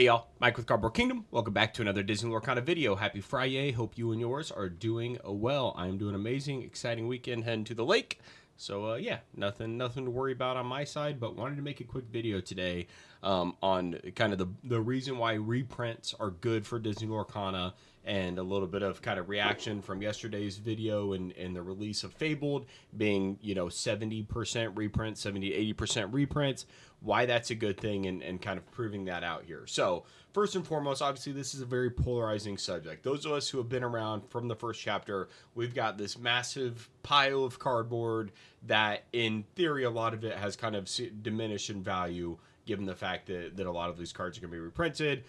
Hey y'all, Mike with Cardboard Kingdom. Welcome back to another Disney Lorcana video. Happy Friday. Hope you and yours are doing well. I'm doing amazing, exciting weekend heading to the lake. So yeah, nothing to worry about on my side, but wanted to make a quick video today on kind of the reason why reprints are good for Disney Lorcana and a little bit of kind of reaction from yesterday's video and the release of Fabled being, 70% reprints, 70 to 80% reprints, why that's a good thing and kind of proving that out here. So first and foremost, obviously this is a very polarizing subject. Those of us who have been around from the first chapter, we've got this massive pile of cardboard that in theory a lot of it has kind of diminished in value given the fact that a lot of these cards are going to be reprinted.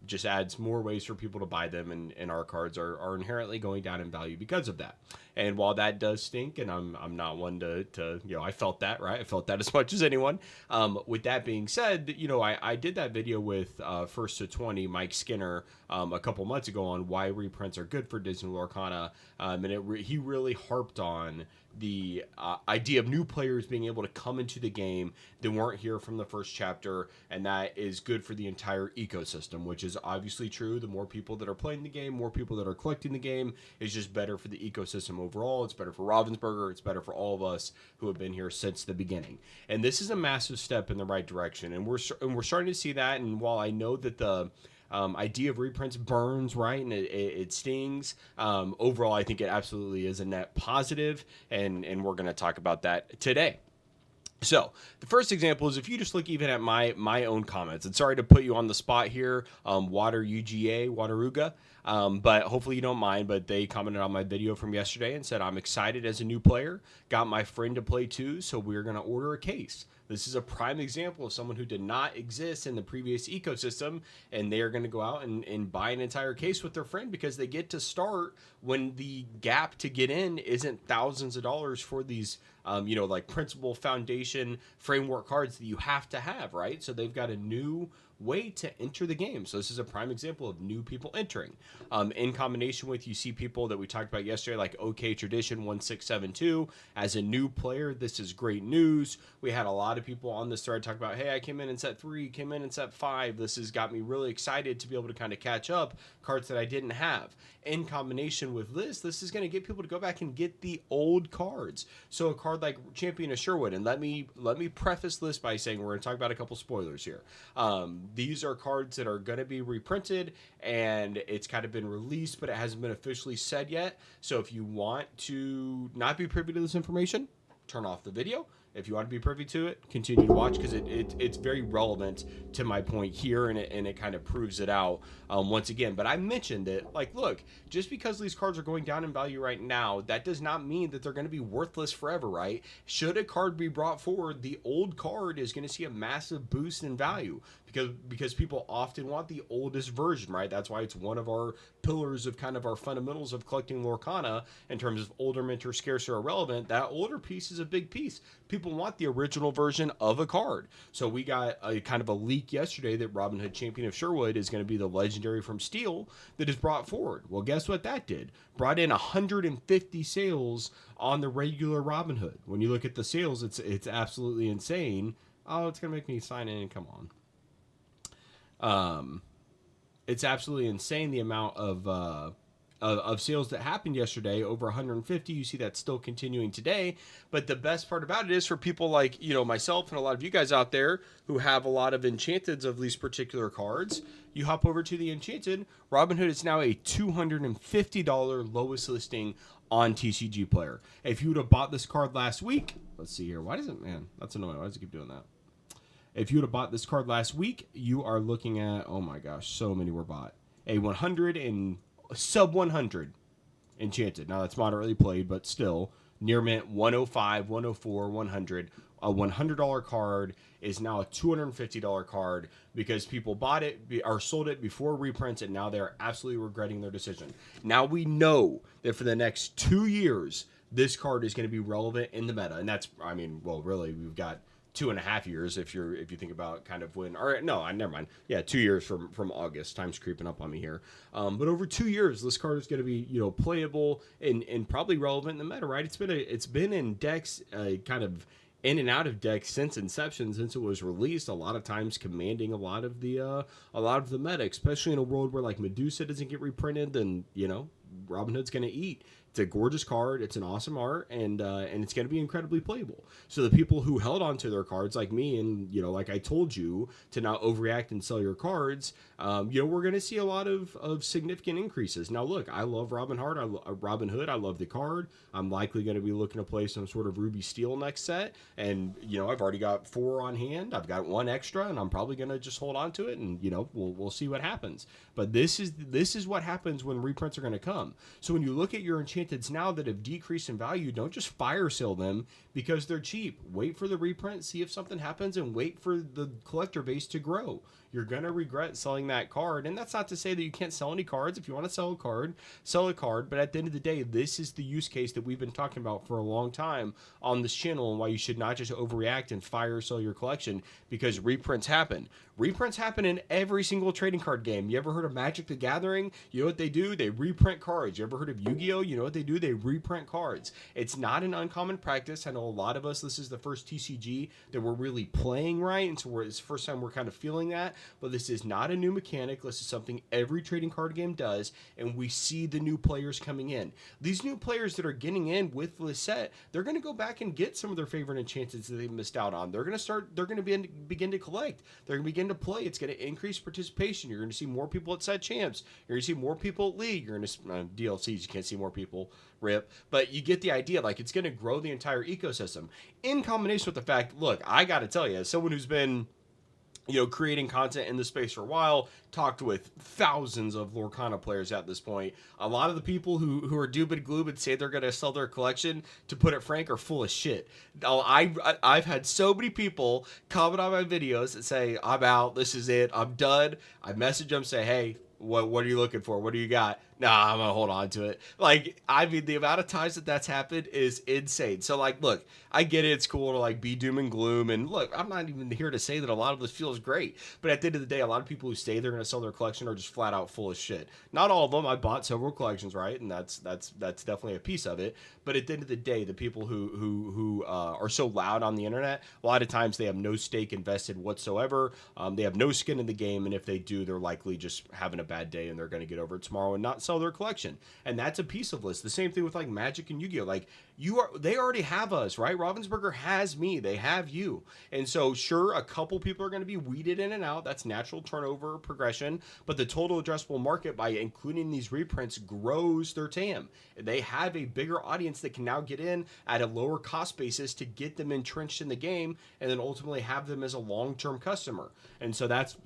Just adds more ways for people to buy them, and our cards are inherently going down in value because of that. And while that does stink, and I'm not one to I felt that, right? I felt that as much as anyone. With that being said, I did that video with First to 20, Mike Skinner, a couple months ago on why reprints are good for Disney Lorcana, and he really harped on the idea of new players being able to come into the game that weren't here from the first chapter, and that is good for the entire ecosystem, which is obviously true. The more people that are playing the game, more people that are collecting the game, is just better for the ecosystem overall. It's better for Ravensburger. It's better for all of us who have been here since the beginning. And this is a massive step in the right direction, and we're starting to see that. And while I know that the idea of reprints burns, right, and it stings, overall I think it absolutely is a net positive, and we're going to talk about that today. So the first example is if you just look even at my own comments, and sorry to put you on the spot here, Wataruga, but hopefully you don't mind, but they commented on my video from yesterday and said, I'm excited as a new player, got my friend to play too, so we're going to order a case. This is a prime example of someone who did not exist in the previous ecosystem, and they are going to go out and buy an entire case with their friend because they get to start when the gap to get in isn't thousands of dollars for these, like principal foundation framework cards that you have to have, right? So they've got a new way to enter the game. So this is a prime example of new people entering. In combination with, you see people that we talked about yesterday, like OK Tradition 1672. As a new player, this is great news. We had a lot of people on this thread talk about, hey, I came in set 3, came in set 5. This has got me really excited to be able to kind of catch up cards that I didn't have. In combination with this is going to get people to go back and get the old cards. So a card like Champion of Sherwood, and let me preface this by saying we're going to talk about a couple spoilers here. These are cards that are going to be reprinted, and it's kind of been released, but it hasn't been officially said yet. So if you want to not be privy to this information, turn off the video. If you want to be privy to it, continue to watch, because it's very relevant to my point here, and it kind of proves it out once again. But I mentioned it, like, look, just because these cards are going down in value right now, that does not mean that they're going to be worthless forever, right? Should a card be brought forward, the old card is going to see a massive boost in value because people often want the oldest version, right? That's why it's one of our pillars of kind of our fundamentals of collecting Lorcana in terms of older, mint, or scarce, or irrelevant. That older piece is a big piece. People want the original version of a card. So we got a kind of a leak yesterday that Robin Hood Champion of Sherwood is going to be the legendary from Steel that is brought forward. Well, guess what that did? Brought in 150 sales on the regular Robin Hood. When you look at the sales, it's absolutely insane. Oh, it's going to make me sign in. Come on. It's absolutely insane the amount of sales that happened yesterday, over 150. You see that still continuing today. But the best part about it is for people like, myself and a lot of you guys out there who have a lot of enchanteds of these particular cards, you hop over to the enchanted. Robin Hood is now a $250 lowest listing on TCG Player. If you would have bought this card last week, let's see here. Why does it, man, that's annoying. Why does it keep doing that? If you would have bought this card last week, you are looking at, oh my gosh, so many were bought. A 100 and sub 100 enchanted. Now that's moderately played, but still near mint 105, 104, 100. A $100 card is now a $250 card because people bought it or sold it before reprints, and now they're absolutely regretting their decision. Now we know that for the next 2 years, this card is going to be relevant in the meta, and that's, really, we've got 2.5 years if you think about kind of when, or no, never mind. Yeah, 2 years from August. Time's creeping up on me here. But over 2 years, this card is going to be playable and probably relevant in the meta, right? It's been in decks kind of in and out of decks since inception, since it was released, a lot of times commanding a lot of the meta, especially in a world where like Medusa doesn't get reprinted, then Robin Hood's gonna eat. It's a gorgeous card. It's an awesome art, and it's going to be incredibly playable. So the people who held on to their cards, like me, and like I told you, to not overreact and sell your cards, we're going to see a lot of significant increases. Now, look, I love Robin Hood. I love the card. I'm likely going to be looking to play some sort of Ruby Steel next set, and I've already got 4 on hand. I've got 1 extra, and I'm probably going to just hold on to it, and we'll see what happens. But this is what happens when reprints are going to come. So when you look at your enchanteds now that have decreased in value, don't just fire sale them because they're cheap. Wait for the reprint, see if something happens, and wait for the collector base to grow. You're going to regret selling that card. And that's not to say that you can't sell any cards. If you want to sell a card, sell a card. But at the end of the day, this is the use case that we've been talking about for a long time on this channel, and why you should not just overreact and fire sell your collection, because reprints happen. Reprints happen in every single trading card game. You ever heard of Magic the Gathering? You know what they do? They reprint cards. You ever heard of Yu-Gi-Oh? You know what they do? They reprint cards. It's not an uncommon practice. I know a lot of us, this is the first TCG that we're really playing right, and so it's the first time we're kind of feeling that. But this is not a new mechanic. This is something every trading card game does, and we see the new players coming in. These new players that are getting in with this set, they're going to go back and get some of their favorite enchantments that they missed out on. They're going to begin to collect. They're going to begin to play. It's going to increase participation. You're going to see more people at set champs. You're going to see more people at league. You're going to DLCs. You can't see more people. Rip, but you get the idea. Like, it's going to grow the entire ecosystem in combination with the fact. Look, I got to tell you, as someone who's been creating content in the space for a while, talked with thousands of Lorcana players at this point. A lot of the people who are doom and gloom and say they're going to sell their collection, to put it frank, are full of shit. I've had so many people comment on my videos that say, I'm out, this is it, I'm done. I message them, say, hey, what are you looking for? What do you got? Nah, I'm gonna hold on to it. Like, I mean, the amount of times that's happened is insane. So, like, look, I get it. It's cool to, like, be doom and gloom. And look, I'm not even here to say that a lot of this feels great. But at the end of the day, a lot of people who say they're going to sell their collection are just flat out full of shit. Not all of them. I bought several collections, right? And that's definitely a piece of it. But at the end of the day, the people who are so loud on the internet, a lot of times they have no stake invested whatsoever. They have no skin in the game. And if they do, they're likely just having a bad day and they're going to get over it tomorrow and not sell their collection. And that's a piece of this. The same thing with like Magic and Yu-Gi-Oh. Like, they already have us, right? Ravensburger has me. They have you. And so sure, a couple people are going to be weeded in and out. That's natural turnover progression. But the total addressable market, by including these reprints, grows their TAM. They have a bigger audience that can now get in at a lower cost basis to get them entrenched in the game, and then ultimately have them as a long-term customer. And so that's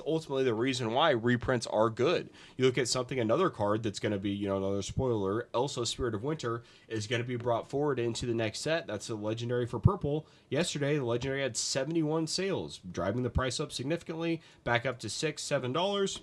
ultimately the reason why reprints are good. You look at another card that's going to be, another spoiler, Elsa Spirit of Winter is going to be brought forward into the next set. That's a legendary for purple. Yesterday, the legendary had 71 sales, driving the price up significantly, back up to $6-7.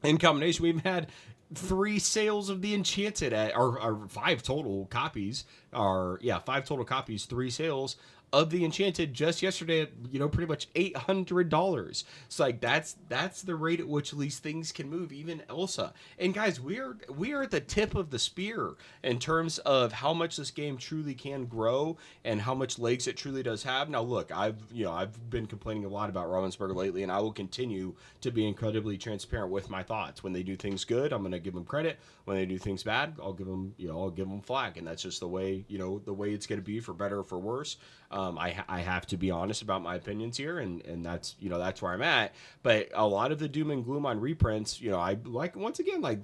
In combination, we've had 3 sales of the Enchanted or 5 total copies, 5 total copies, 3 sales of the Enchanted just yesterday at, pretty much $800. So like that's the rate at which these things can move, even Elsa. And guys, we are at the tip of the spear in terms of how much this game truly can grow and how much legs it truly does have. Now look, I've been complaining a lot about Ravensburger lately, and I will continue to be incredibly transparent with my thoughts. When they do things good, I'm going to give them credit. When they do things bad, I'll give them flack. And that's just the way it's going to be, for better or for worse. I have to be honest about my opinions here, and that's where I'm at. But a lot of the doom and gloom on reprints, I like, once again, like,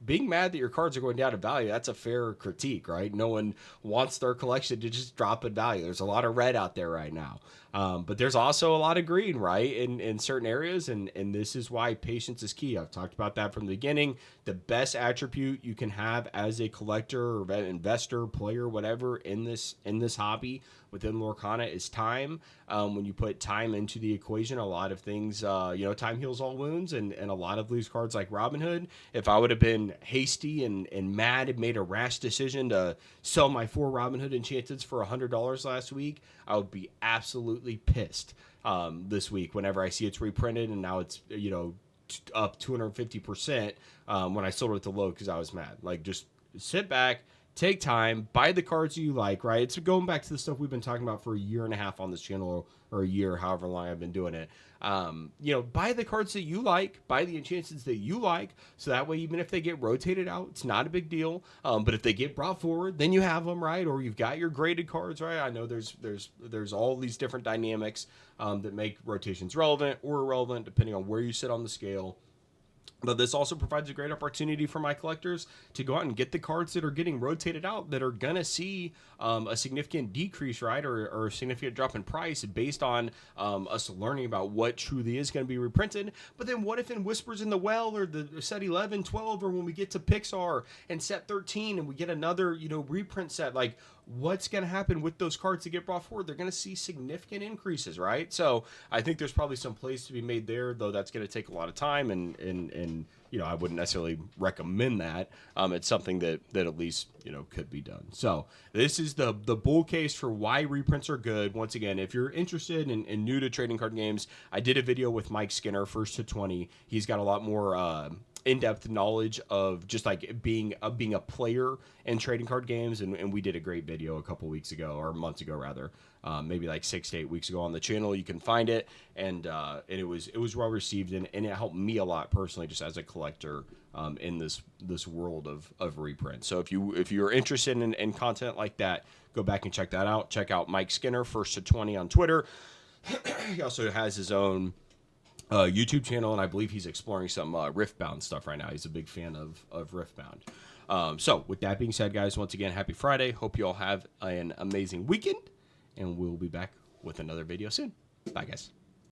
being mad that your cards are going down in value. That's a fair critique, right? No one wants their collection to just drop in value. There's a lot of red out there right now. But there's also a lot of green, right, in certain areas, and this is why patience is key. I've talked about that from the beginning. The best attribute you can have as a collector or investor, player, whatever, in this hobby within Lorcana is time. When you put time into the equation, a lot of things, time heals all wounds, and a lot of these cards like Robin Hood, if I would have been hasty and mad and made a rash decision to sell my 4 Robin Hood Enchanteds for $100 last week, I would be absolutely pissed this week whenever I see it's reprinted and now it's up 250% when I sold it at the low because I was mad. Like, just sit back, take time, buy the cards you like, right? It's going back to the stuff we've been talking about for a year and a half on this channel, or a year, however long I've been doing it. You know, buy the cards that you like, buy the enchantments that you like, so that way even if they get rotated out, it's not a big deal. But if they get brought forward, then you have them, right? Or you've got your graded cards, right? I know there's all these different dynamics that make rotations relevant or irrelevant depending on where you sit on the scale. But this also provides a great opportunity for my collectors to go out and get the cards that are getting rotated out that are going to see a significant decrease, right? Or a significant drop in price based on us learning about what truly is going to be reprinted. But then what if in Whispers in the Well or the set 11, 12, or when we get to Pixar and set 13 and we get another, you know, reprint set, like what's going to happen with those cards that get brought forward? They're going to see significant increases, right? So I think there's probably some plays to be made there, though that's going to take a lot of time and you know, I wouldn't necessarily recommend that. It's something that at least, you know, could be done. So this is the bull case for why reprints are good. Once again, if you're interested and new to trading card games, I did a video with Mike Skinner, 1st to 20. He's got a lot more in-depth knowledge of just like being a player in trading card games, and we did a great video a couple weeks ago, or months ago rather, maybe like 6 to 8 weeks ago on the channel. You can find it, and it was well received, and it helped me a lot personally just as a collector in this world of reprint. So if you're interested in content like that, go back and check that out. Check out Mike Skinner, 1st to 20 on Twitter. He also has his own YouTube channel, and I believe he's exploring some Riftbound stuff right now. He's a big fan of Riftbound. So with that being said, guys, once again, happy Friday. Hope you all have an amazing weekend, and we'll be back with another video soon. Bye, guys.